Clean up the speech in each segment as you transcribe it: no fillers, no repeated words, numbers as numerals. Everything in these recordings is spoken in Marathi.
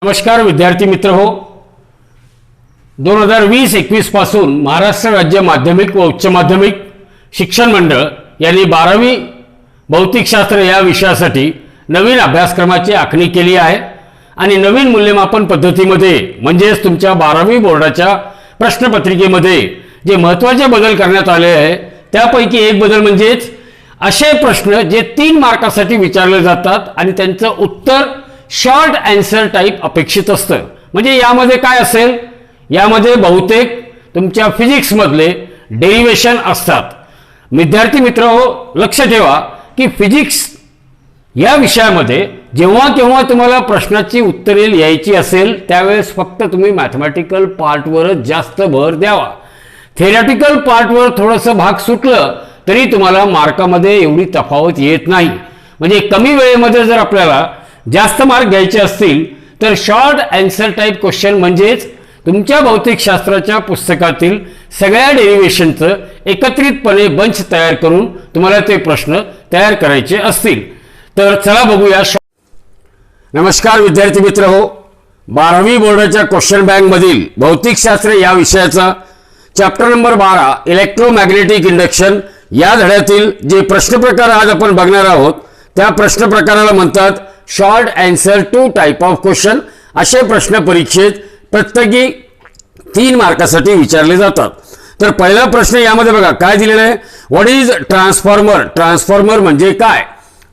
नमस्कार विद्यार्थी मित्र हो. 2020-21 पासून महाराष्ट्र राज्य माध्यमिक व उच्च माध्यमिक शिक्षण मंडळ यांनी 12वी भौतिकशास्त्र या विषयासाठी नवीन अभ्यासक्रमाची आखणी केली आहे आणि नवीन मूल्यमापन पद्धतीमध्ये म्हणजेच तुमच्या 12वी बोर्डाच्या प्रश्नपत्रिकेमध्ये जे महत्त्वाचे बदल करण्यात आले आहे त्यापैकी एक बदल म्हणजेच असे प्रश्न जे 3 मार्कासाठी विचारले जातात आणि त्यांचं उत्तर शॉर्ट आन्सर टाइप अपेक्षित असतं. म्हणजे यामध्ये काय असेल, यामध्ये बहुतेक तुमच्या फिजिक्स मधले डेरिवेशन असतात. विद्यार्थी मित्रहो, लक्ष ठेवा की फिजिक्स या विषयामध्ये जेव्हा केव्हा तुम्हाला प्रश्नाची उत्तरे लिहायची असेल त्यावेळेस फक्त तुम्ही मॅथमॅटिकल पार्टवरच जास्त भर द्यावा. थेरॅटिकल पार्टवर थोडंसं भाग सुटलं तरी तुम्हाला मार्कामध्ये एवढी तफावत येत नाही. म्हणजे कमी वेळेमध्ये जर आपल्याला जास्त मार्क घ्यायचे असतील तर शॉर्ट आन्सर टाइप क्वेश्चन म्हणजेच तुमच्या भौतिकशास्त्राच्या पुस्तकातील सगळ्या डेरिवेशनचं एकत्रितपणे बंच तयार करून तुम्हाला ते प्रश्न तयार करायचे असतील. तर चला बघूया. नमस्कार विद्यार्थी मित्र हो, 12वी बोर्डाच्या क्वेश्चन बँक मधील भौतिकशास्त्र या विषयाचा चॅप्टर नंबर 12 इलेक्ट्रोमॅग्नेटिक इंडक्शन या धड्यातील जे प्रश्न प्रकार आज आपण बघणार आहोत त्या प्रश्न प्रकाराला म्हणतात short answer two type of question. असे प्रश्न परीक्षेत प्रत्येकी 3 मार्कासाठी विचारले जातात. तर पहिला प्रश्न यामध्ये बघा काय दिलेला आहे, व्हॉट इज ट्रान्सफॉर्मर. ट्रान्सफॉर्मर म्हणजे काय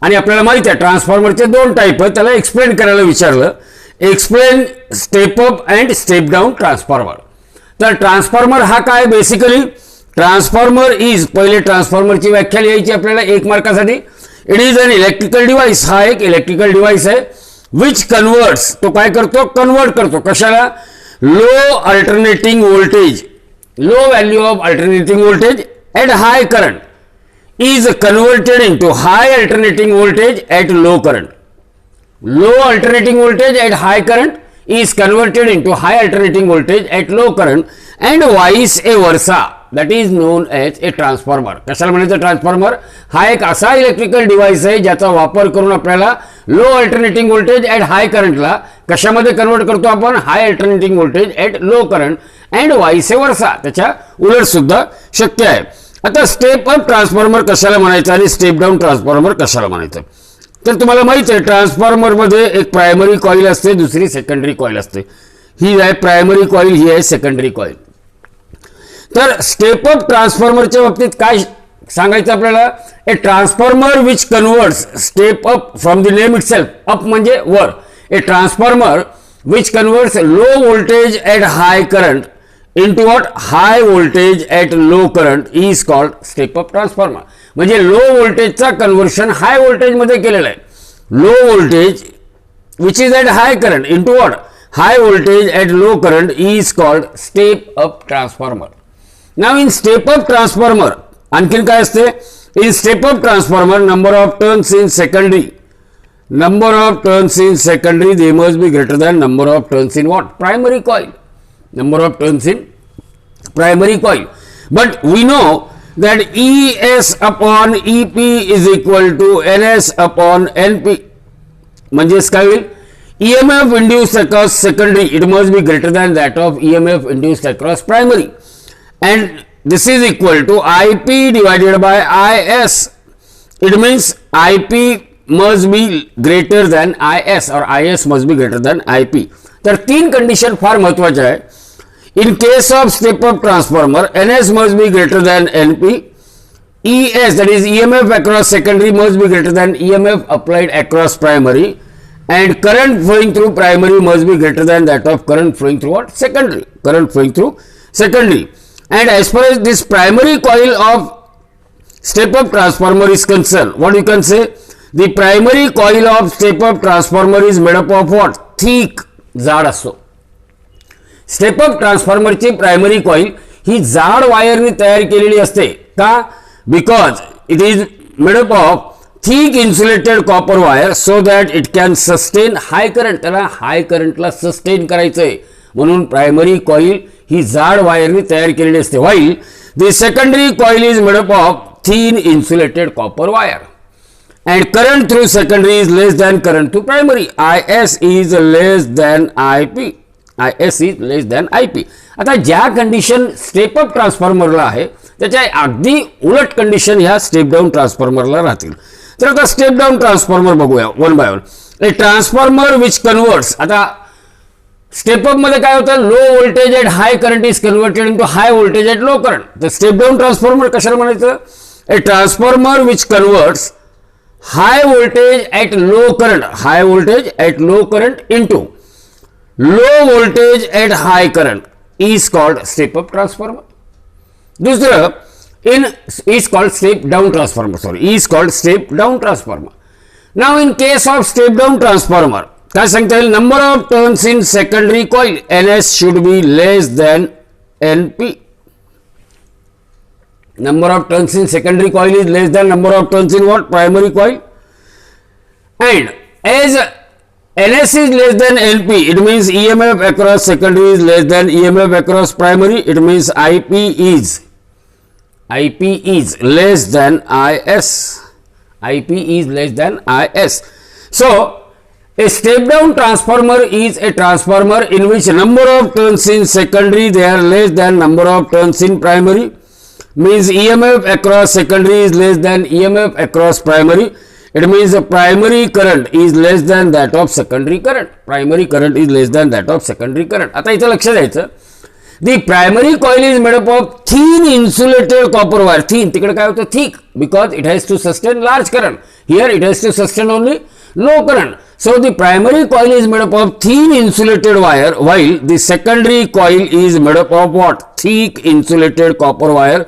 आणि आपल्याला माहिती आहे ट्रान्सफॉर्मरचे 2 टाइप आहेत. त्याला एक्सप्लेन करायला विचारलं, explain step up and step down transformer. तर ट्रान्सफॉर्मर हा काय, बेसिकली ट्रान्सफॉर्मर इज, पहिले ट्रान्सफॉर्मरची व्याख्या लिहायची आपल्याला 1 मार्कासाठी. It is an electrical device. हा एक इलेक्ट्रिकल डिव्हाइस आहे विच कन्वर्ट्स, तो काय करतो, कन्वर्ट करतो कशाला, low alternating voltage, low value of alternating voltage at high current is converted into high alternating voltage at low current. Low alternating voltage at high current is converted into high alternating voltage at low current and vice versa. That is known as a transformer. कशाला म्हणायचं ट्रान्सफॉर्मर, हा एक असा इलेक्ट्रिकल डिव्हाइस आहे ज्याचा वापर करून आपल्याला low alternating voltage at high करंटला कशामध्ये कन्वर्ट करतो आपण, high alternating voltage at low current and vice versa, त्याच्या उलट सुद्धा शक्य आहे. आता स्टेप अप ट्रान्सफॉर्मर कशाला म्हणायचं आणि स्टेप डाऊन ट्रान्सफॉर्मर कशाला म्हणायचं. तर तुम्हाला माहित आहे ट्रान्सफॉर्मरमध्ये एक प्रायमरी कॉईल असते, दुसरी सेकंडरी कॉईल असते. ही आहे प्रायमरी कॉईल, ही आहे सेकंडरी कॉईल. तर स्टेप अप ट्रान्सफॉर्मरच्या बाबतीत काय सांगायचं आपल्याला, a transformer which converts step up from the name itself, up म्हणजे वर, a transformer which converts low voltage at high current into what high voltage at low current is called step up transformer. म्हणजे लो व्होल्टेजचा कन्व्हर्शन हाय व्होल्टेज मध्ये केलेलं आहे. Low voltage which is at high current into what, high voltage at low current is called step up transformer. Now in step up transformer आणखीन काय असते, in step up transformer number of turns in secondary, number of turns in secondary they must be greater than number of turns in what, primary coil. Number of turns in primary coil. But we know that ES upon EP is equal to NS upon NP. म्हणजेच काय होईल, EMF induced across secondary it must be greater than that of EMF induced across primary, and this is equal to IP divided by IS. It means IP must be greater than IS or IS must be greater than IP. तर 3 कंडिशन फार महत्वाच्या आहे. In case of step up transformer, NS must be greater than NP. ES, that is EMF across secondary, must be greater than EMF applied across primary, and current flowing through primary must be greater than that of current flowing through what, secondary. Current flowing through secondary. And as far as this primary coil of step up transformer is concerned, what you can say, the primary coil of step up transformer is made up of what, thick, जाड असतो. स्टेप अप ट्रान्सफॉर्मरची प्रायमरी कॉईल ही जाड वायरने तयार केलेली असते. का, because it is made up of thick insulated copper wire so that it can sustain high current. त्याला हाय करंटला सस्टेन करायचं आहे म्हणून प्रायमरी कॉईल ही जाड वायरने तयार केलेली असते. While the secondary coil is made up of thin insulated copper wire. and current through secondary is less than current through primary. IS is less than IP. IS is less than IP. आता ज्या कंडिशन स्टेप अप ट्रान्सफॉर्मरला आहे त्याच्या अगदी उलट कंडिशन ह्या स्टेप डाऊन ट्रान्सफॉर्मरला राहतील. तर आता स्टेप डाऊन ट्रान्सफॉर्मर बघूया one by one. A transformer which converts, आता स्टेप अप मध्ये काय होतं, low voltage at high current is converted into high voltage at low current. तर स्टेप डाऊन ट्रान्सफॉर्मर कशाला म्हणायचं, a transformer which converts high voltage at low current, high voltage at low current into low voltage at high current is called step up transformer. दूसरा is called step down transformer, is called step down transformer. Now in case of step down transformer काय सांगता येईल, number of turns in secondary coil NS should be less than NP. Number of turns in secondary coil is less than number of turns in what, primary coil. And as NS is less than NP, it means EMF across secondary is less than EMF across primary. It means IP is less than IS. IP is less than IS. So a step down transformer is a transformer in which number of turns in secondary they are less than number of turns in primary. Means EMF across secondary is less than EMF across primary. It means the primary current is less than that of secondary current. Primary current is less than that of secondary current. आता इथं लक्ष द्यायचं, the primary coil is made up of thin insulated copper wire. Thin तिकडे काय होतं, thick, because it has to sustain large current. Here it has to sustain only low current. So the primary coil is made up of thin insulated wire, while the secondary coil is made up of what, thick insulated copper wire,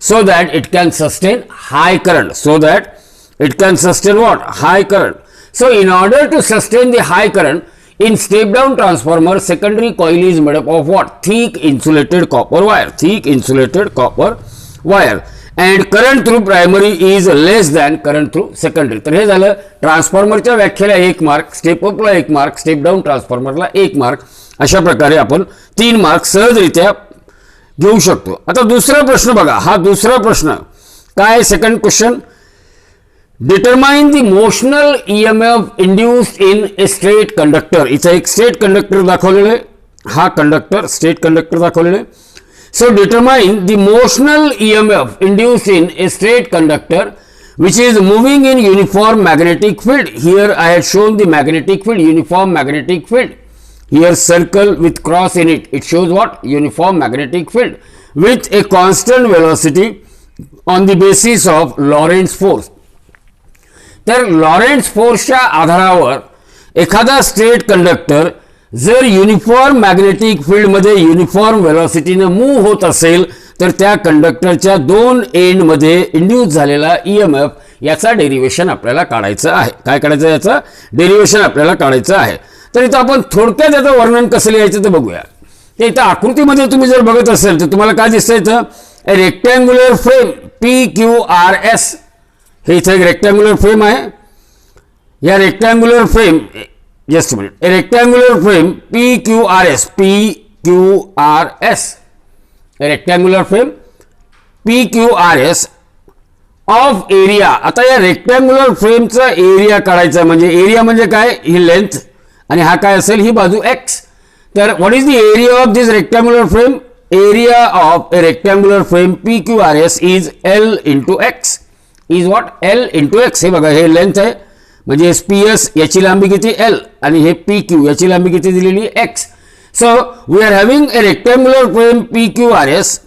so that it can sustain high current. So that it can sustain what, high current. So in order to sustain the high current in step down transformer, secondary coil is made up of what, thick insulated copper wire, thick insulated copper wire. And current through primary is less than current through secondary. तर हे झालं ट्रान्सफॉर्मरच्या व्याख्येला 1 मार्क, स्टेप अपला 1 मार्क, स्टेप डाऊन ट्रान्सफॉर्मरला 1 मार्क. अशा प्रकारे आपण 3 मार्क सहजरित्या घेऊ शकतो. आता दुसरा प्रश्न बघा, हा दुसरा प्रश्न काय, second question, determine the motional EMF induced in a straight conductor. इथं एक स्ट्रेट कंडक्टर दाखवलेलं आहे, हा कंडक्टर स्ट्रेट कंडक्टर दाखवलेलं आहे. So determine the motional EMF induced in a straight conductor which is moving in uniform magnetic field. Here I have shown the magnetic field, uniform magnetic field. Here circle with cross in it, it shows what, uniform magnetic field with a constant velocity on the basis of Lorentz force. तर लॉरेंट्स फोर्सच्या आधारावर एखादा स्ट्रेट कंडक्टर जर युनिफॉर्म मॅग्नेटिक फील्डमध्ये युनिफॉर्म व्हेलॉसिटीने मूव्ह होत असेल तर त्या कंडक्टरच्या 2 एंडमध्ये इंड्यूस झालेला EMF याचा डेरिव्हेशन आपल्याला काढायचं आहे. काय काढायचं, याचा डेरिव्हेशन आपल्याला काढायचं आहे. तर इथं आपण थोडक्यात याचं वर्णन कसं लिहायचं ते बघूया. ते इथं आकृतीमध्ये तुम्ही जर बघत असेल तर तुम्हाला काय दिसतं, इथं रेक्टँग्युलर फ्रेम PQRS, हे इथं एक रेक्टँग्युलर फ्रेम आहे. या rectangular frame, just a minute, a rectangular frame PQRS, a rectangular frame PQRS of area. आता या रेक्टँग्युलर फ्रेमचा एरिया काढायचा, म्हणजे एरिया म्हणजे काय, ही लेंथ आणि हा काय असेल, ही बाजू x. तर what is the area of this rectangular frame, area of A rectangular frame PQRS is L into x, is what, L into x. हे बघा, हे लेंथ आहे, म्हणजे PS याची लांबी किती L आणि हे PQ याची लांबी किती दिलेली X. So we are having a rectangular frame PQRS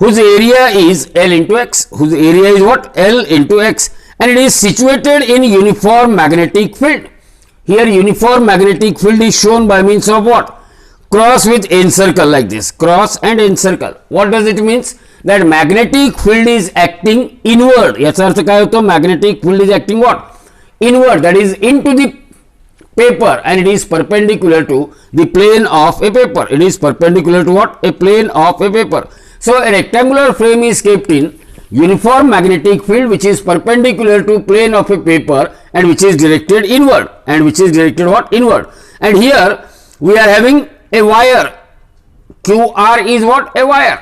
whose area is L into x, whose area is what, L into x, and it is situated in uniform magnetic field. Here uniform magnetic field is shown by means of what, cross with encircle, like this, cross and encircle. What does it means? That magnetic field is acting inward. याचा अर्थ काय होतो, magnetic field is acting what, inward, that is into the paper, and it is perpendicular to the plane of a paper. It is perpendicular to what, a plane of a paper. So a rectangular frame is kept in uniform magnetic field which is perpendicular to plane of a paper and which is directed inward, and which is directed what, inward. And here we are having a wire, QR is what, a wire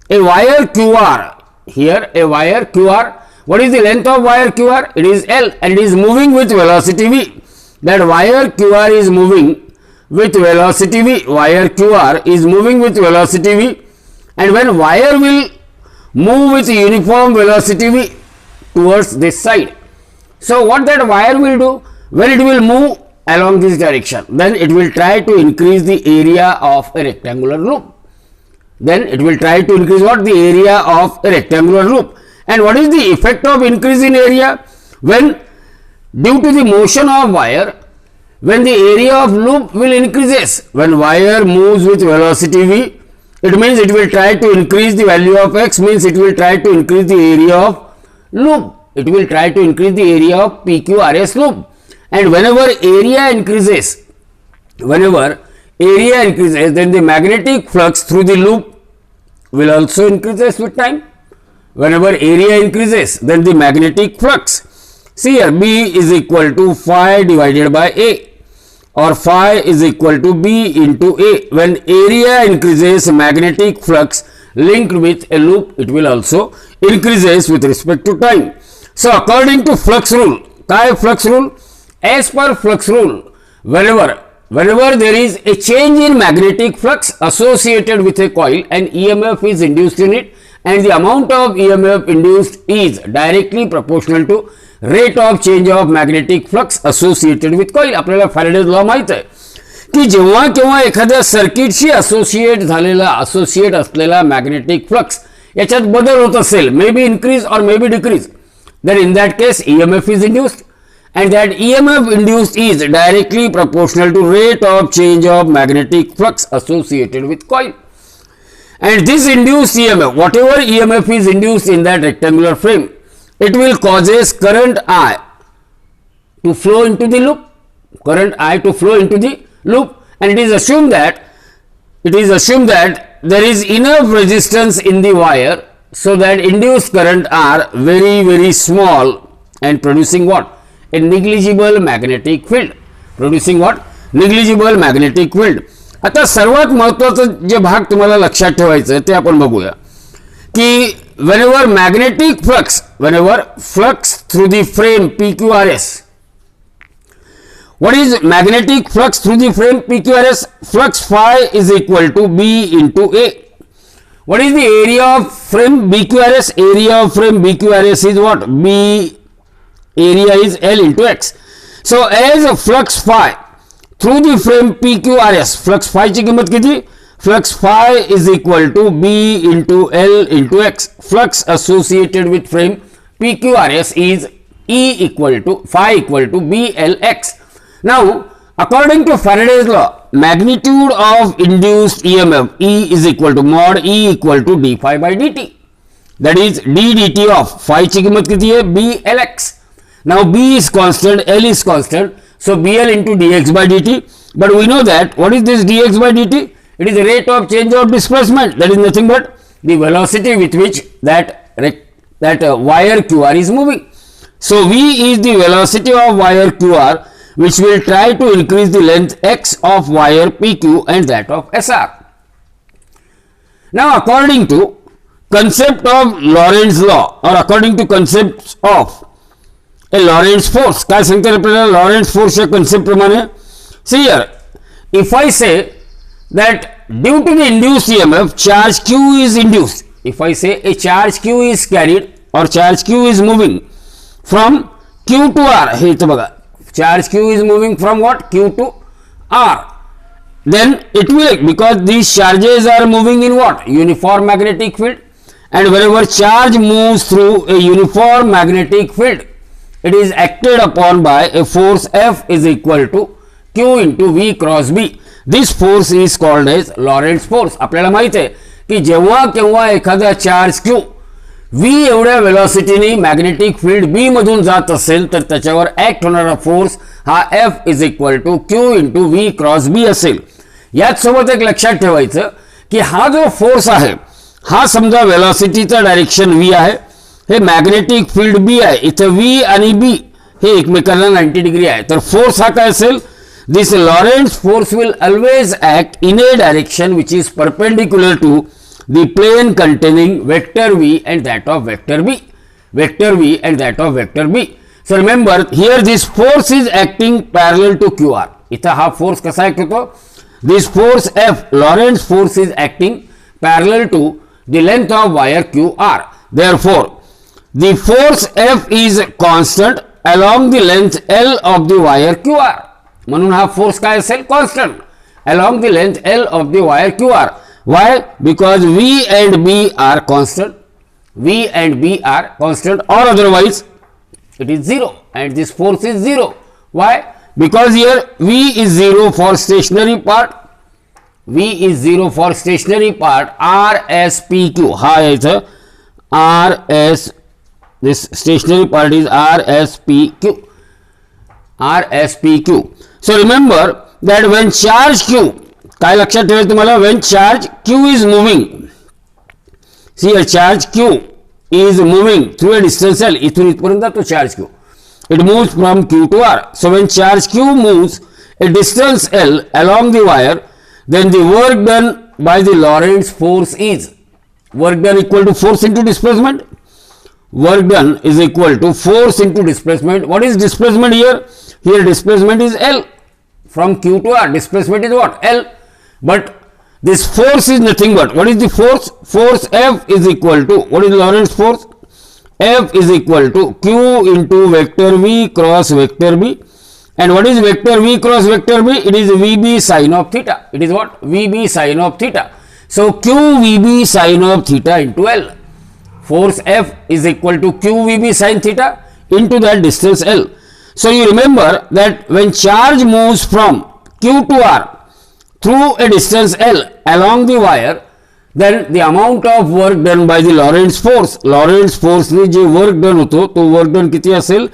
QR. Here a wire QR What is the length of wire QR? It is L, and it is moving with velocity V. That wire QR is moving with velocity V. Wire QR is moving with velocity V, and when wire will move with uniform velocity V towards this side. So what that wire will do, when it will move along this direction, then it will try to increase the area of a rectangular loop. Then it will try to increase what? The area of a rectangular loop. And what is the effect of increase in area? When due to the motion of wire, when the area of loop will increases, when wire moves with velocity V, it means it will try to increase the value of x, means it will try to increase the area of loop. It will try to increase the area of PQRS loop. And whenever area increases, then the magnetic flux through the loop will also increases with time. Whenever area increases, then the magnetic flux. See here, B is equal to phi divided by A, or phi is equal to B into A. When area increases, magnetic flux linked with a loop, it will also increases with respect to time. So according to flux rule, flux rule, as per flux rule, whenever there is a change in magnetic flux associated with a coil, an EMF is induced in it, and the amount of EMF induced is directly proportional to rate of change of magnetic flux associated with coil. आपल्याला फॅरेडेज लॉ माहित आहे की जेव्हा केव्हा एखाद्या सर्किटशी असोसिएट असलेला मॅग्नेटिक फ्लक्स याच्यात बदल होत असेल, मे बी इन्क्रीज और may be decrease, then in that case EMF is induced, and that EMF induced is directly proportional to rate of change of magnetic flux associated with coil. And this induced EMF, whatever EMF is induced in that rectangular frame, it will causes current I to flow into the loop, and it is assumed that there is enough resistance in the wire so that induced current are very, very small and producing what? A negligible magnetic field. Negligible magnetic field. आता सर्वात महत्त्वाचं जे भाग तुम्हाला लक्षात ठेवायचं ते आपण बघूया की whenever flux through the frame PQRS. What is magnetic flux through the frame PQRS? Flux phi is equal to B into A. What is the area of frame BQRS? Area of frame BQRS is what? B area is L into X. So as a flux phi through the frame PQRS, flux phi ची किंमत किती? Flux phi is equal to B into L into X. Flux associated with frame PQRS is phi equal to BLX. Now according to Faraday's law, magnitude of induced EMF E is equal to mod E equal to d phi by dt. That is d dt of phi ची किंमत किती है? BLX. Now B is constant, L is constant, so BL into dx by dt. But we know that what is this dx by dt? It is the rate of change of displacement. That is nothing but the velocity with which that wire QR is moving. So V is the velocity of wire QR, which will try to increase the length x of wire PQ and that of SR. Now according to concept of Lorentz law, or according to concepts of a Lorentz force, काय सांगते आपल्याला Lorentz force या concept प्रमाणे? See here, if I say that due to the induced EMF, charge Q is induced. If I say a charge Q is carried or charge Q is moving from Q to R, हे इथं बघा, charge Q is moving from what? Q to R. Then it will, because these charges are moving in what? Uniform magnetic field. And whenever charge moves through a uniform magnetic field, it is acted upon by a force F is equal to Q into V cross B. This force is called as Lorentz force. आपल्याला माहित आहे की जेव्हा केव्हा एखादा चार्ज Q V एवढ्या वेलोसिटीने मॅग्नेटिक फील्ड B मधून जात असेल तर त्याच्यावर ऍक्ट होणारा फोर्स हा F is equal to Q into V cross B असेल. याच सोबत एक लक्षात ठेवायचं की हा जो फोर्स आहे हा समजा वेलोसिटीचा डायरेक्शन V आहे, हे मॅग्नेटिक फील्ड B आहे, इथं V आणि B हे एकमेकांना 90 डिग्री आहे, तर फोर्स हा काय असेल? This Lorentz force will always act in a direction which is perpendicular to the plane containing vector V and that of vector B. vector v and that of vector b. So remember here this force is acting parallel to qr. इथं हा फोर्स कसा ऍक्ट होतो? This force F, Lorentz force, is acting parallel to the length of wire QR. Therefore, the force F is constant along the length L of the wire QR. म्हणून हा फोर्स काय असेल? Constant along the length L of the wire QR. Why? Because V and B are constant. V and B are constant, or otherwise it is 0 and this force is 0. Why? Because here V is 0 for stationary part. V is 0 for stationary part. R S P Q. हा इथं R S, this stationary part is R S P Q. R S P Q. So remember that when charge Q, काय लक्षात ठेवायचं तुम्हाला? When charge Q is moving, see a charge Q is moving through a distance L. इथून इथपर्यंत तो charge Q. It moves from Q to R. So when charge Q moves a distance L along the wire, then the work done by the Lorentz force is work done equal to force into displacement. Work done is equal to force into displacement. What is displacement here? Here displacement is L from Q to R. Displacement is what? L. But this force is nothing but, what is the force? Force F is equal to, what is Lorentz force? F is equal to Q into vector V cross vector B. And what is vector V cross vector B? It is VB sine of theta. It is what? VB sine of theta. So Q VB sine of theta into L. Force F is equal to Q VB sine theta into that distance L. So you remember that when charge moves from Q to R through a distance L along the wire, then the amount of work done by the Lorentz force ने जे work done होतो तो work done किती असेल?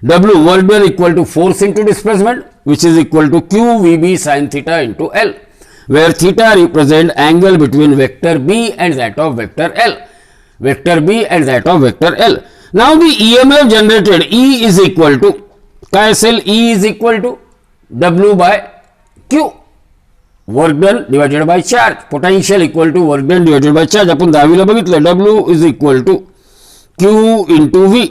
W, work done equal to force into displacement, which is equal to Q VB sin theta into L, where theta represent angle between vector B and that of vector L. Vector B and that of vector L. Now the EMF generated E is equal to काय असेल? E is equal to W by Q. Work done divided by charge. Potential equal to work done divided by charge. आपण 10वीला बघितलं. W is equal to Q into V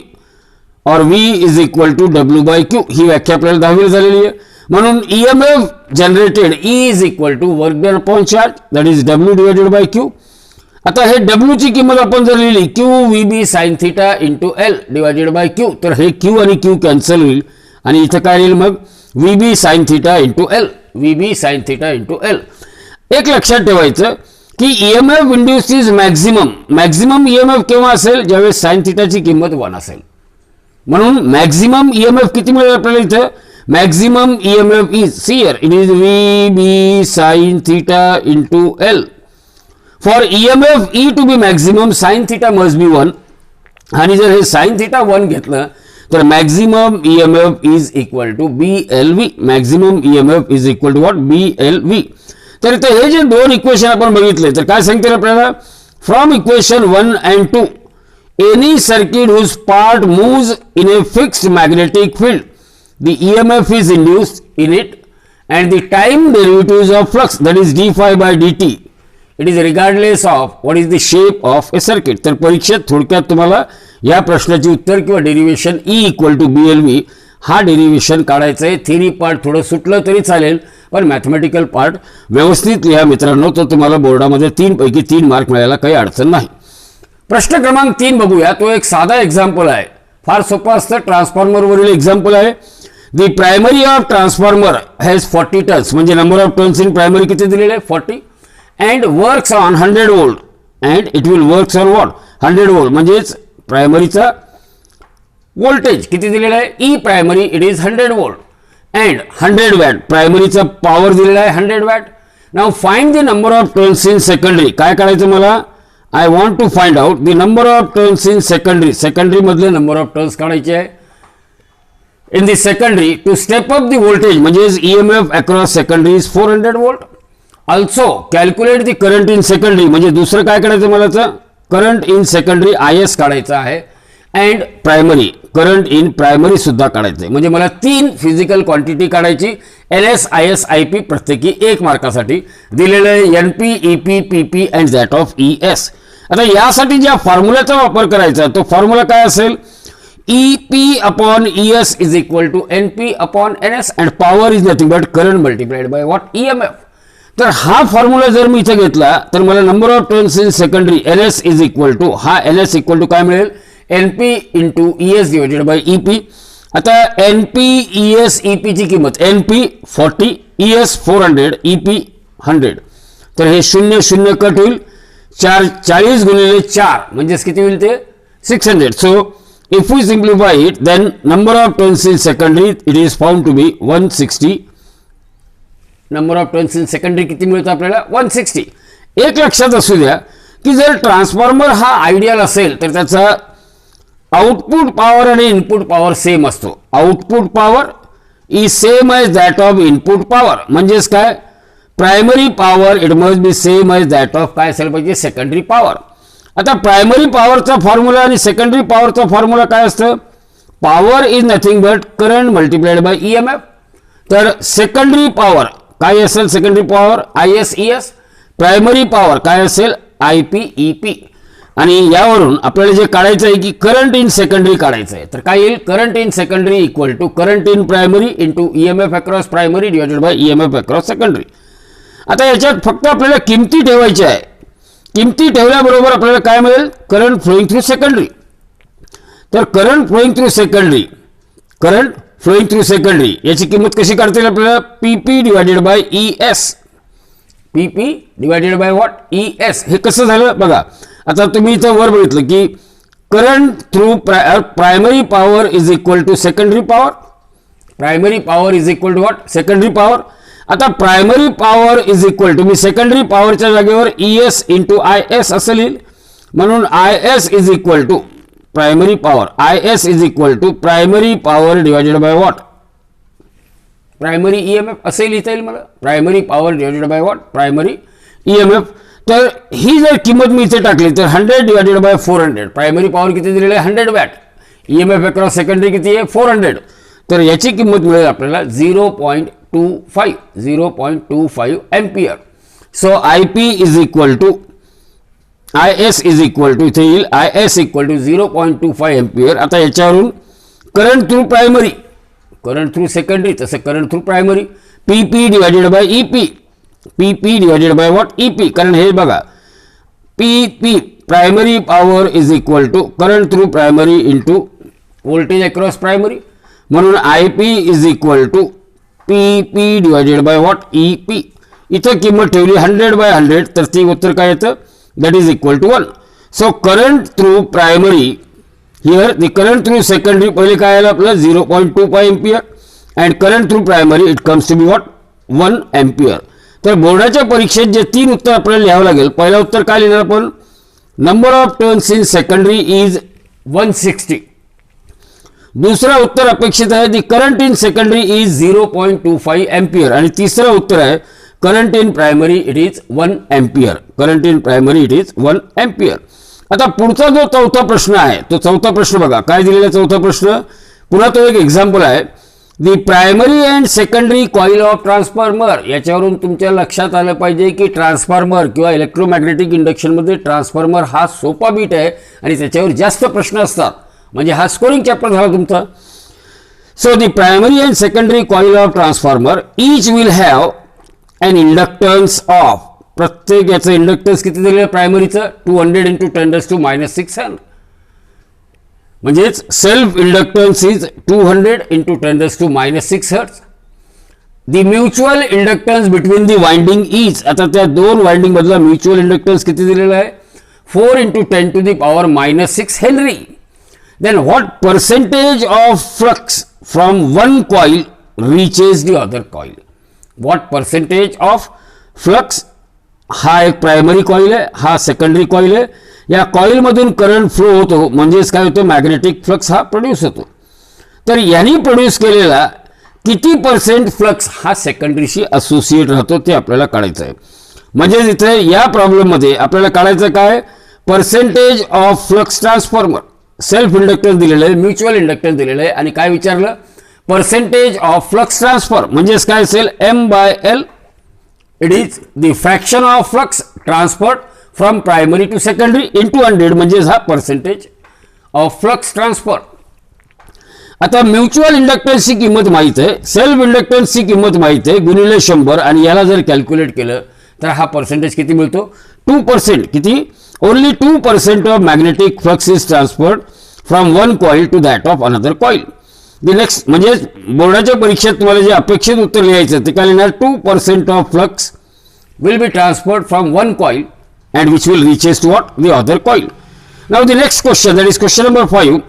और V is equal to W by Q. ही व्याख्या आपल्याला 10वीला झालेली आहे. म्हणून EMF generated E is equal to work done upon charge, that is W divided by Q. आता हे W ची किंमत आपण जर लिहिली Q VB sin theta into L divided by Q, तर हे Q आणि Q कॅन्सल होईल आणि इथं काय येईल मग? VB sin theta into L. VB sin theta into L. एक लक्षात ठेवायचं की EMF induced is maximum EMF केव्हा असेल? ज्यावेळेस साइन थीटाची किंमत 1 असेल. म्हणून मॅक्झिमम EMF किती मिळेल आपल्याला इथं? Maximum EMF is, see here, it is VB sin theta into L. For EMF E to be maximum sine theta must be 1. आणि जर हे साइन थीटा 1 घेतलं तर maximum EMF is equal to BLV. Maximum EMF is equal to what? BLV. तर इथे हे जे दोन इक्वेशन आपण बघितले तर काय सांगतील आपल्याला? From equation 1 and 2, any circuit whose part moves in a fixed magnetic field, the EMF is induced in it and the time derivatives of flux, that is d phi by dt, it is regardless of what is the shape of a circuit. तर परीक्षेत थोडक्यात तुम्हाला या प्रश्नाचे उत्तर किंवा derivation E equal to BLV हा डेरिवेशन काढायचं आहे. थिअरी पार्ट थोडं सुटलं तरी चालेल, पण मॅथमॅटिकल पार्ट व्यवस्थित लिहा मित्रांनो, तर तुम्हाला बोर्डामध्ये 3 पैकी 3 मार्क मिळायला काही अडचण नाही. प्रश्न क्रमांक 3 बघूया. तो एक साधा एक्झाम्पल आहे, फार सोपं असतं. ट्रान्सफॉर्मरवरील एक्झाम्पल आहे. The primary of transformer has 40 turns, म्हणजे number of turns in primary किती दिलेले आहे? 40. And works on 100 volt and it will works on what? 100 volt. म्हणजेच प्रायमरीचा व्होल्टेज किती दिलेला आहे? E primary it is 100 volt and 100 watt. प्रायमरीचा पॉवर दिलेला आहे 100 watt. Now find the number of turns in secondary. काय करायचं मला? I want to find out the number of turns in secondary. Secondary मधले नंबर ऑफ टर्न्स काढायचे आहे. In the secondary to step up the voltage म्हणजेच EMF across secondary is 400 volt. Also calculate the current in secondary, म्हणजे दुसरं काय करायचं मला? करंट इन सेकंडरी IS काढायचं आहे. And primary current in primary सुद्धा काढायचं आहे. म्हणजे मला 3 फिजिकल क्वांटिटी काढायची. LS IS IP प्रत्येकी 1 मार्कासाठी दिलेलं आहे. NP EP PP and that of ES. आता यासाठी ज्या फॉर्म्युल्याचा वापर करायचा तो फॉर्म्युला काय असेल, E upon ES is equal to NP upon NS and power is nothing but current multiplied by what EMF. तर हा फॉर्म्युला जर मी इथे घेतला तर मला number of turns in secondary NS is equal to हा NS इक्वल टू काय मिळेल, NP into ES divided by EP. आता NP ES EP ची किंमत NP 40 ES 400 EP 100. तर हे 0 0 कट होईल, 40 गुणिले 4 म्हणजेच किती होईल ते 600. So if we simplify it then number of turns in secondary it is found to be 160. Number of turns in secondary किती मिळतं आपल्याला 160. एक लक्षात असू द्या की जर ट्रान्सफॉर्मर हा आयडियल असेल तर त्याचा आउटपुट पॉवर आणि इनपुट पॉवर सेम असतो. Output power is same as that of input power. म्हणजेच काय, primary power it must be same as that of काय असेल पाहिजे सेकंडरी पॉवर. आता प्रायमरी पॉवरचा फॉर्म्युला आणि सेकंडरी पॉवरचा फॉर्म्युला काय असतं, power is nothing but current multiplied by EMF. तर सेकंडरी पॉवर काय असेल, secondary power IS primary power काय असेल IP आणि यावरून आपल्याला जे काढायचं आहे की करंट इन सेकंडरी काढायचं आहे. तर काय येईल, current in secondary equal to current in primary into EMF across primary divided by EMF across secondary. आता याच्यात फक्त आपल्याला किमती ठेवायच्या आहे. किमती ठेवल्याबरोबर आपल्याला काय मिळेल, करंट फ्लोईंग थ्रू सेकंडरी. तर करंट फ्लोईंग थ्रू सेकंडरी याची किंमत कशी काढता येईल आपल्याला, PP divided bye ES. PP divided by what ES. हे कसं झालं बघा. आता तुम्ही इथं वर बघितलं की current through primary power is equal to secondary power. Primary power is equal to what secondary power. आता primary power is equal to मी सेकंडरी पॉवरच्या जागेवर ES इंटू IS असं लिहिल. म्हणून IS is equal to primary power, IS is equal to primary power divided by what primary EMF असे लिहिता येईल मला. Primary power divided by what primary EMF. तर ही जर किंमत मी इथे टाकली तर 100 डिवायडेड बाय 400. प्रायमरी पॉवर किती दिलेली आहे 100 वॅट. EMF अक्रॉस सेकंडरी किती आहे 400. तर याची किंमत मिळेल आपल्याला 0.25 ampere. So IP is equal to IS is equal to इथे येईल IS इक्वल टू 0.25 एम्पियर. आता याच्यावरून current through primary, current through secondary तसं current through primary PP divided by EP. PP divided by what EP. कारण हे बघा PP primary power is equal to current through primary into voltage across primary. म्हणून IP is equal to PP divided by what EP. इथं किंमत ठेवली 100 बाय 100 तर ती उत्तर काय येतं, that is equal to 1. So current through primary here the current through secondary पहिले काय आलं आपलं 0.25 ampere and current through primary it comes to be what 1 ampere. तर बोर्डाच्या परीक्षेत जे 3 उत्तर आपल्याला लिहावं लागेल. पहिलं उत्तर काय लिहिणार आपण, number of turns in secondary is 160. दुसरा उत्तर अपेक्षित आहे दी current in secondary is 0.25 ampere. आणि तिसरं उत्तर आहे current in primary it is 1 ampere. Current in primary it is 1 ampere. आता पुढचा जो चौथा प्रश्न आहे तो चौथा प्रश्न बघा काय दिलेला चौथा प्रश्न. पुन्हा तो एक एक्झाम्पल आहे. The primary and secondary coil of transformer. याच्यावरून तुमच्या लक्षात आलं पाहिजे की ट्रान्सफॉर्मर किंवा इलेक्ट्रोमॅग्नेटिक इंडक्शनमध्ये ट्रान्सफॉर्मर हा सोपा बीट आहे आणि त्याच्यावर जास्त प्रश्न असतात. म्हणजे हा स्कोरिंग चॅप्टर झाला तुमचा. So the primary and secondary coil of transformer each will have an inductance of. प्रत्येक याचं इंडक्टन्स किती दिलेलं प्रायमरीचं 200 इंटू 10⁻⁶. म्हणजेच self inductance is 200 into 10⁻⁶. The mutual inductance between the winding is. आता त्या दोन वाइंडिंग मधला म्युच्युअल इंडक्टन्स किती दिलेला आहे 4 into 10⁻⁻⁶ Henry. Then what percentage of flux from one coil reaches the other coil? What percentage of flux? हा एक प्रायमरी कॉईल आहे, हा सेकंडरी कॉईल आहे. या कॉईलमधून करंट फ्लो होतो म्हणजेच काय होतं मॅग्नेटिक फ्लक्स हा प्रोड्यूस होतो. तर यांनी प्रोड्यूस केलेला किती पर्सेंट फ्लक्स हा सेकंडरीशी असोसिएट राहतो ते आपल्याला काढायचं आहे. म्हणजे इथे या प्रॉब्लेममध्ये आपल्याला काढायचं काय percentage of flux transformer. Self inductance दिलेलं आहे, म्युच्युअल इंडक्टन्स दिलेलं आहे आणि काय विचारलं पर्सेंटेज ऑफ फ्लक्स ट्रान्सफर म्हणजेच काय असेल M/L. It is the fraction of flux transferred from primary to secondary into 100 म्हणजेच हा पर्सेंटेज ऑफ फ्लक्स ट्रान्सफर. आता म्युच्युअल इंडक्टन्सची किंमत माहित आहे, सेल्फ इंडक्टन्सची किंमत माहित आहे, गुणिले 100 आणि याला जर कॅल्क्युलेट केलं तर हा पर्सेंटेज किती मिळतो? 2%. किती? Only 2% of magnetic flux is transferred from one coil to that of another coil. The next म्हणजे बोर्डाच्या परीक्षेत तुम्हाला जे अपेक्षित उत्तर लिहायचं ते काय लिहिणार? 2% of flux will be transferred from one coil and which will reaches to what? The other coil. Now the next question, that is question number 5.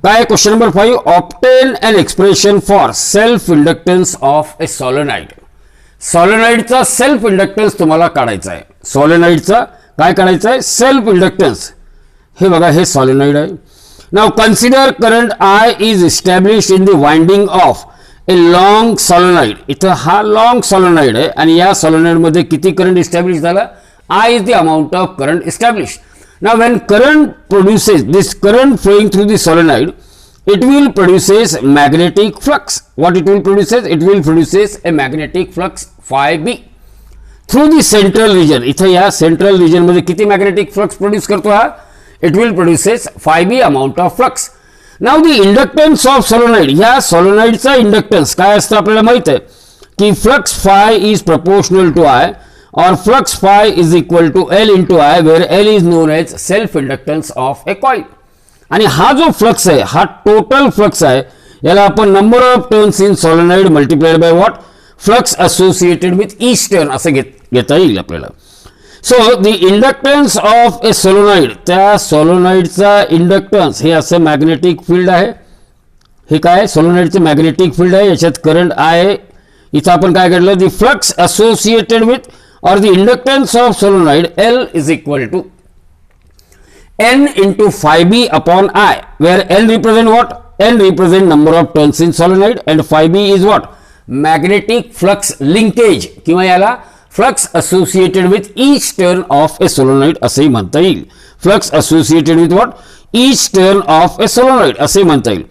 काय question number 5? Obtain an expression for self inductance of a solenoid. सॉलोनाइडचा सेल्फ इंडक्टन्स तुम्हाला काढायचा आहे. सॉलोनाइडचा काय काढायचा आहे? Self inductance. हे बघा, हे सॉलोनाइड आहे. Now consider current I is establish in the winding of A long solenoid. इथं हा लॉन्ग सॉलोनाइड आहे आणि या सॉलोनाइड मध्ये किती करंट एस्टॅब्लिश झाला? I is the amount of current establish. Now when current produces, this current flowing through the solenoid, it will produces magnetic flux. What it will produces? It will produces a magnetic flux phi b through the central region. इथं या central region मध्ये किती magnetic flux produce करतो हा? It will produces phi b amount of flux. Now the inductance of solenoid, ह्या solenoidचा inductance काय असतं आपल्याला माहित आहे की flux phi is proportional to I or flux phi is equal to L into I, where L is known as self inductance of a coil. आणि हा जो फ्लक्स आहे हा टोटल फ्लक्स आहे, याला आपण number of turns in solenoid multiplied by what? Flux associated with each turn असं घेता येईल आपल्याला. So the inductance of a solenoid, त्या सोलोनाइडचा इंडक्टन्स हे असं मॅग्नेटिक फील्ड आहे. हे काय? सोलोनाइडचं मॅग्नेटिक फील्ड आहे, याच्यात करंट आहे. इथं आपण काय काढलं? The flux associated with or the inductance of solenoid L is equal to N into phi b upon I, where N represent what? N represent number of turns in solenoid and phi b is what? Magnetic flux linkage किंवा याला flux associated with each turn of a solenoid असे म्हणता येईल. Flux associated with what? Each turn of a solenoid असे म्हणता येईल.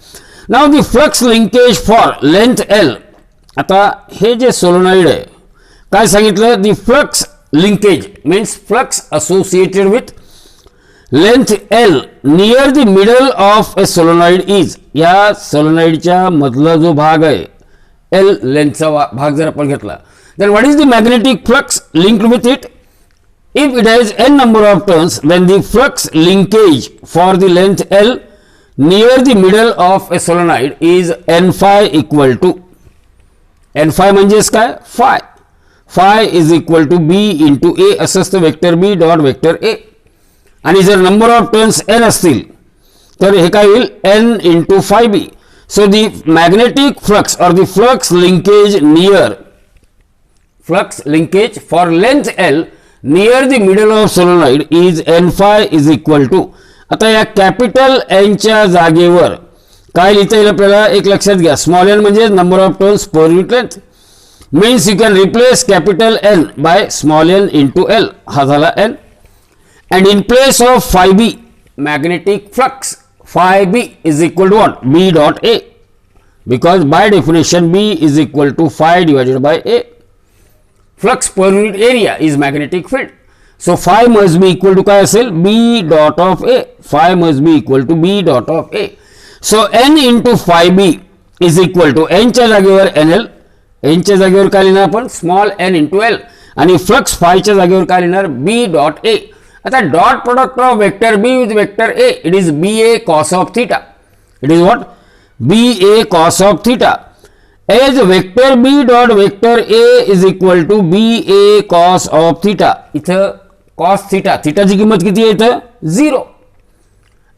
Now the flux linkage for length L. आता हे जे solenoid आहे काय सांगितलं? The flux linkage means flux associated with length L near the middle of a solenoid is. या सोलोनाइडच्या मधला जो भाग आहे L लेंथचा भाग जर आपण घेतला, then what is the magnetic flux linked with it? If it has n number of turns, then the flux linkage for the length L near the middle of a solenoid is n phi equal to n phi म्हणजेच काय? phi. phi is equal to b into a असं असतं vector b dot vector a. आणि जर नंबर ऑफ टर्न्स n असतील तर हे काय होईल? n into phi b. So the magnetic flux or the flux linkage for length L near the middle of solenoid is n phi is equal to. आता या कॅपिटल n च्या जागेवर काय लिहिता येईल आपल्याला? एक लक्षात घ्या, स्मॉल n म्हणजे number of turns per unit length. Means you can replace capital N by small n into L. हा झाला N. And in place of phi b, magnetic flux phi b is equal to what? B dot A. Because by definition B is equal to phi divided by A. Flux per unit area is magnetic field. So phi must be equal to काय असेल? B dot of A. Phi must be equal to B dot of A. So N into phi b is equal to N च्या जागेवर NL. n च्या जागेवर काय लिहिणार आपण? Small n into L. आणि फ्लक्स फायच्या जागेवर काय लिहिणार? b dot a. आता dot product of vector b with vector a, it is ba cos of theta. It is what? ba cos of theta. As vector b dot vector a is equal to ba cos of theta. इथं cos थीटा, थीटाची किंमत किती आहे? इथं 0.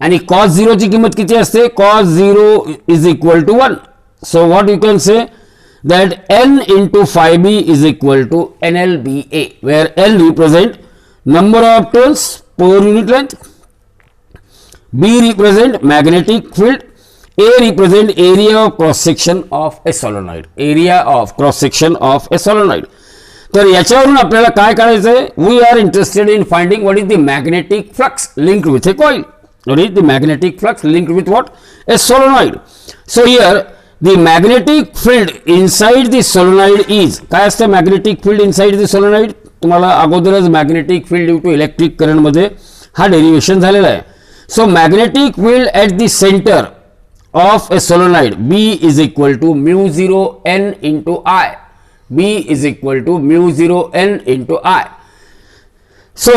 आणि cos 0 ची किंमत किती असते? cos 0 is equal to 1. So what you can say that n into phi b is equal to NLBA, where L represent number of turns per unit length, B represent magnetic field, A represent area of cross section of a solenoid. Area of cross section of a solenoid. तर याच्यावरून आपल्याला काय करायचं आहे? We are interested in finding what is the magnetic flux linked with a coil. What is the magnetic flux linked with what? A solenoid. So here the magnetic field inside the solenoid is, काय असतं magnetic field inside the solenoid? तुम्हाला अगोदरच magnetic field due to electric करंटमध्ये हा डेरिव्हेशन झालेला आहे. So magnetic field at the centre of a solenoid B is equal to μ0 n into I. B is equal to μ0 n into I. So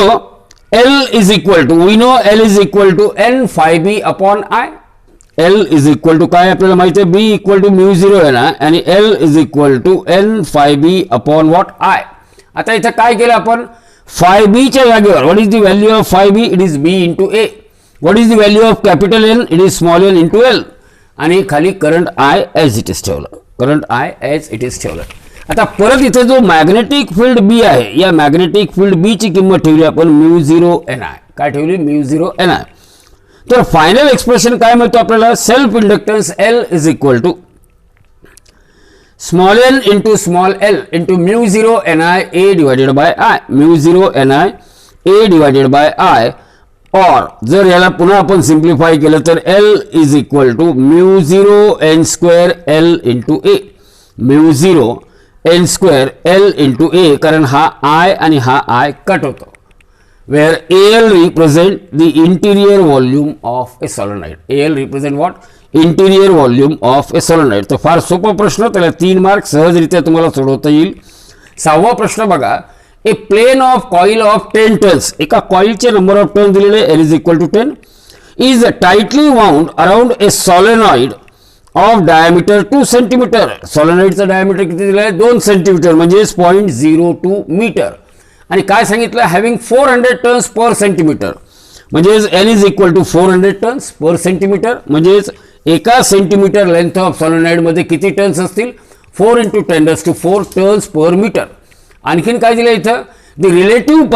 L is equal to, we know L is equal to n phi b upon I. L is equal to काय आपल्याला माहिती आहे, B equal to μ0 n आणि L is equal to n phi b upon what I. आता इथं काय केलं आपण, phi b च्या जागेवर what is the value of phi b, it is b into a. what is the value of capital N, it is small n into L. आणि खाली current I as it is ठेवलं, current I as it is ठेवलं. आता परत इथे जो मॅग्नेटिक फील्ड B आहे, या मॅग्नेटिक फील्ड B ची किंमत ठेवली आपण μ0 ni. काय ठेवली, μ0 ni. तर फायनल एक्सप्रेशन काय मिळतो आपल्याला, self inductance L is equal to small n into small l into μ0 ni a divided by I. μ0 ni a divided by I. और जर याला पुन्हा आपण सिंप्लिफाय केलं तर L is equal to μ0 n square L into a. μ0 n square L into a, कारण हा I आणि हा I कट होतो. where AL represent the interior volume of a solenoid. AL represent what? Interior volume of a solenoid. तो फार सोपा प्रश्न, त्याला 3 मार्क सहजरित्या तुम्हाला सोडवता येईल. 6वा प्रश्न बघा, a plane of coil of 10 turns, एका कॉइलचे नंबर ऑफ टर्न दिलेले L is equal to 10 is tightly wound around a solenoid of diameter 2 cm. सोलेनॉइडचा diameter किती दिला आहे, 2 सेंटीमीटर, म्हणजे 0.02 मीटर. आणि काय सांगितलं, हॅव्हिंग 400 टर्न्स पर सेंटीमीटर, म्हणजेच L is equal to 400 turns per centimetre, म्हणजेच एका सेंटीमीटर लेंथ ऑफ सोलेनॉइड मध्ये किती टर्न्स असतील, 4 × 10⁴ टर्न्स पर मीटर. आणखीन काय दिलं इथं, the relative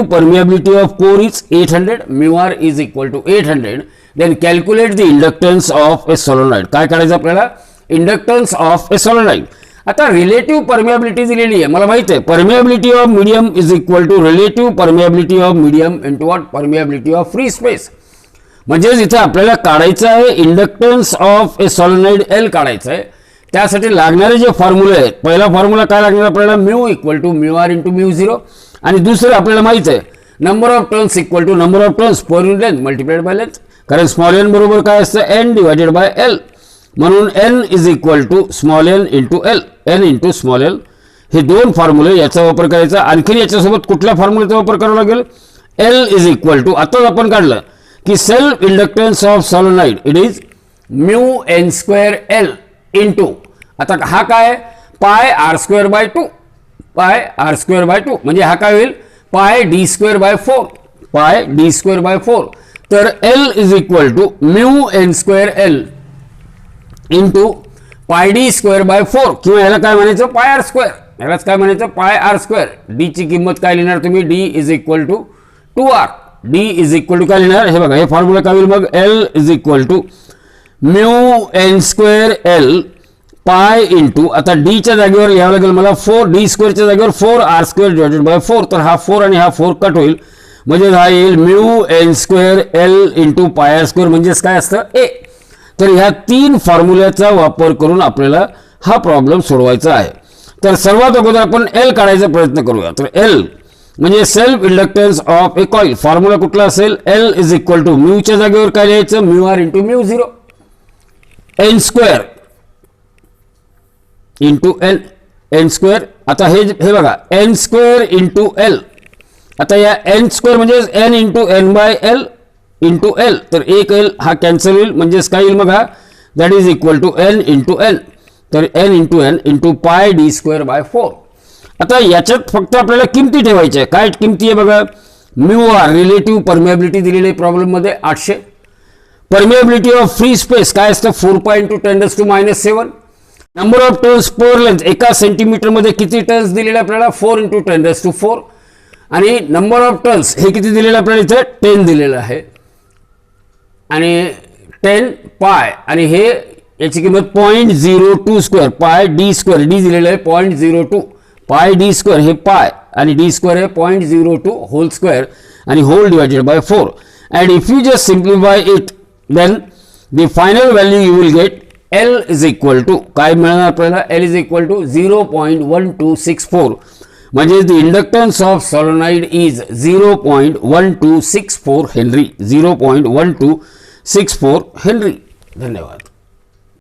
permeability of core is 800, μr is equal to 800. Then calculate the inductance of a solenoid. काय करायचं आपल्याला, इंडक्टन्स ऑफ ए सोलेनॉइड. आता रिलेटिव्ह परमिएबिलिटी दिलेली आहे, मला माहिती आहे permeability of medium is equal to relative permeability of medium into what, permeability of free space. म्हणजे इथे आपल्याला काढायचं आहे inductance of a solenoid L काढायचं आहे. त्यासाठी लागणारे जे फॉर्म्युले आहेत, पहिला फॉर्म्युला काय लागणार आपल्याला, μ इक्वल टू μr इंटू μ0, आणि दुसरं आपल्याला माहिती आहे number of turns equal to number of turns per unit length multiplied by length, कारण स्मॉल n बरोबर काय असतं, n डिवाइडेड बाय L. म्हणून n is equal to small n into L, n into small l. हे दोन फॉर्म्युले याचा वापर करायचा. आणखी याच्यासोबत कुठल्या फॉर्म्युलेचा वापर करावा लागेल, L इज इक्वल टू, आताच आपण काढलं की self inductance of solenoid it is μn² L into, आता हा काय, πr² बाय 2, πr² बाय 2, म्हणजे हा काय होईल, πd² बाय 4, πd² बाय 4. तर L is equal to μn² L into πd² by 4, किंवा याला काय म्हणायचं, πr², यालाच काय म्हणायचं, πr². डी ची किंमत काय लिहिणार तुम्ही, d is equal to 2r. d is equal to काय लिहिणार, हे बघा हे फॉर्म्युला काय होईल मग, L is equal to μn² L pi into, आता d च्या जागेवर यावं लागेल मला 4d² च्या जागेवर 4r² डिवाइडेड बाय 4. तर हा 4 आणि हा 4 कट होईल, म्हणजे हा येईल μn² L इंटू πr², म्हणजेच काय असतं a. तर ह्या 3 फॉर्म्युल्याचा वापर करून आपल्याला हा प्रॉब्लेम सोडवायचा आहे. तर सर्वात अगोदर आपण L काढायचा प्रयत्न करूया. तर L म्हणजे self inductance of A coil, formula कुठला असेल, L इज इक्वल टू μ च्या जागेवर काय लिहायचं, μr into μ0 n² into n². आता हे बघा n² इंटू L. आता या n² म्हणजे n into n by L into L. तर एक L हा कॅन्सल होईल, म्हणजेच काय येईल मग हा, that is equal to n into n. तर n into n into πd² by 4. आता याच्यात फक्त आपल्याला किमती ठेवायच्या, काय किमती आहे बघा, μr रिलेटिव्ह परमिएबिलिटी दिलेली आहे प्रॉब्लेममध्ये 800. परमिएबिलिटी ऑफ फ्री स्पेस काय असतं, 4π × 10⁻⁷. Number of turns per length, एका सेंटीमीटर मध्ये किती टर्न्स दिलेले आपल्याला, 4 × 10⁴. आणि नंबर ऑफ टर्न्स हे किती दिलेलं आपल्याला इथे, 10 दिलेलं आहे, आणि 10 पाय, आणि हे याची किंमत 0.02² πd², डी दिलेलं आहे 0.02 πd², हे पाय आणि d² आहे 0.02 होल स्क्वेअर आणि whole divided by 4. And if you just simplify it then the final value you will get L is equal to काय मिळणार आपल्याला, L इज इक्वल टू 0.1264 म्हणजे the inductance of solenoid is 0.1264 henry. 0.1264 henry. धन्यवाद.